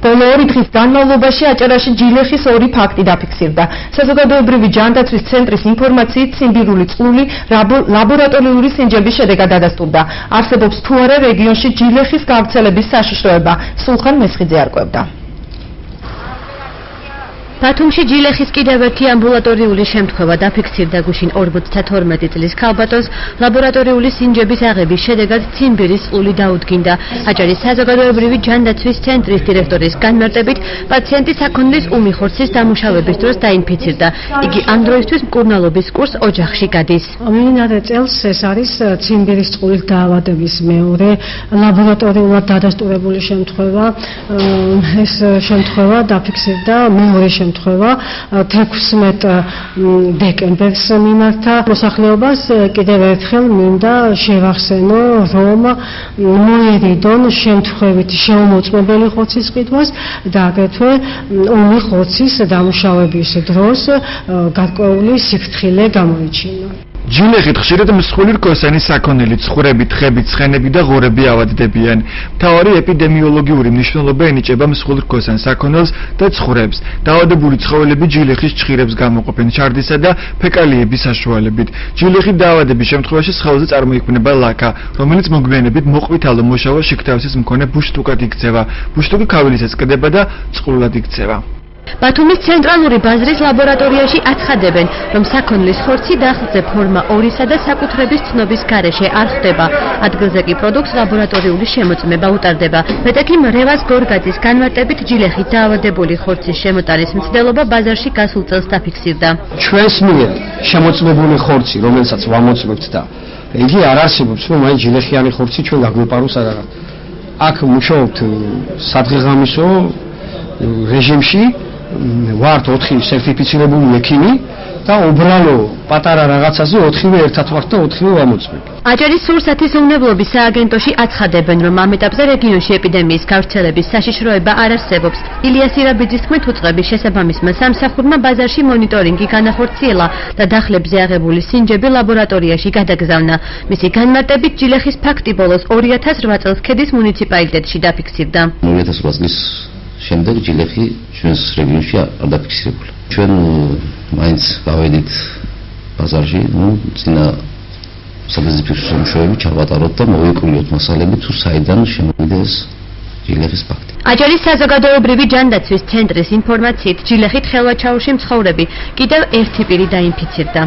ბოლო 2 დღის განმავლობაში აჭარაში ჯილეხის 2 ფაქტი დაფიქსირდა. საზოგადოებრივი ჯანდაცვის ცენტრის ინფორმაციით ციმბირული წყლული ლაბორატორიული სინჯების შედეგად დადასტურდა. არსებობს თუ არა რეგიონში ჯილეხის გავრცელების საშიშროება. სულხან მესხიძე არკვევდა. ბათუმში ჯილეხის კიდევ ერთი ამბულატორიული შემთხვევა დაფიქსირდა გუშინ 42 წლის ქალბატონს ლაბორატორიული სინჯების აღების შედეგად ციმბირის წყლული დაუდგინდა. აჭარის საზოგადოებრივი ჯანდაცვის ცენტრის დირექტორის განმარტებით პაციენტი საქონლის უმიხორცის დამუშავების დროს დაინფიცირდა. იგი ამ დროისთვის მკურნალობის კურსს ოჯახში გადის. მიმდინარე წელს ეს არის ციმბირის წყლით დაავადების მეორე ლაბორატორიულად დადასტურებული შემთხვევა. ეს შემთხვევა დაფიქსირდა მეორე შემთხვევა 16 დეკემბერს მიმართა. მოსახლეობას კიდევ ერთხელ მინდა შევახსენო, რომ მოერიდონ შემთხვევით შეუმოწმებელი ხორცის ყიდვას და აგრეთვე ომი ხორცის დამუშავების დროს გარკვეული სიფრთხილე გამოიჩინა. ჯილეხით ხშირად მსხვილი რკოსანი საქონელი, ცხვრები, თხები, ცხენები და ღორები ავადდებიან. მთავარი ეპიდემიოლოგიური მნიშვნელობა ენიჭება მსხვილ რკოსან საქონელს და ცხვრებს. დაავადებული ცხოველები ჯილეხის ჩხირებს გამოყოფენ ჩარდისა და ფეკალიების საშუალებით. ჯილეხით დაავადების შემთხვევაში სხეულზე წარმოიქმნება ლაქა, რომელიც მოგვიანებით მოყვითალო მოშავო შიგთავსის მქონე ბუშტუკად იქცევა. ბუშტუკი ქავილისას კდება და წყლულად იქცევა. ბათუმის ცენტრალური ბაზრის ლაბორატორიაში აცხადებენ, რომ საქონლის ხორცი დახლზე ფორმა 2-სა და საკუთრების ცნობის გარეშე არ ხდება. ადგილზე კი პროდუქტს ლაბორატორიული შემოწმება უტარდება. მეტექიმ რევაზ გორგაძის განმარტებით ჯილეხით დაავადებული ხორცის შემოტანის მცდელობა ბაზარში გასულ წელს დაფიქსირდა. ჩვენს მიერ შემოწმებული ხორცი, რომელსაც ვამოწმებთ და იგი არ არსებობს, რომ აი ჯილეხიანი ხორცი ჩვენ გაგვეპაროს არა. აქ მუშაობთ სადღეღამისო რეჟიმში. ვართ 4 სერტიფიცირებული ექიმი და უბრალო პატარა რაღაცაზე 4-ვე ერთად ვართ და 4-ვე ვამოწმებ. აჭარის სურსათისმცემლობის სააგენტოში აცხადებენ, რომ ამ ეტაპზე რეგიონში ეპიდემიის გავრცელების საშიშროება არ არსებობს. ილიას ირაბიძის თქმით, უწყების შესაბამისმა სამსახურმა ბაზარში მონიტორინგი განახორციელა და დახლებზე აღებული სინჯები ლაბორატორიაში გადაგზავნა. მისი განმარტებით, ჯილეხის ფაქტი ბოლოს 2008 წელს ქედის მუნიციპალიტეტში დაფიქსირდა. 2008 წლის შემდეგ ჯილეხი ჩვენს რეგიონში არ დაფიქსირებული. ჩვენ მაინც გავედით ბაზარში, წინა სადაზიფიქრო შემთხვევები ჩავატაროთ და მოვიკვლიოთ მასალები თუ საიდან შემოვიდა ეს ჯილეხის ფაქტი. აჭარის საზოგადოებრივი ჯანდაცვის ცენტრის ინფორმაციით ჯილეხით ხელვაჩაურში მცხოვრები კიდევ ერთი პირი დაინფიცირდა.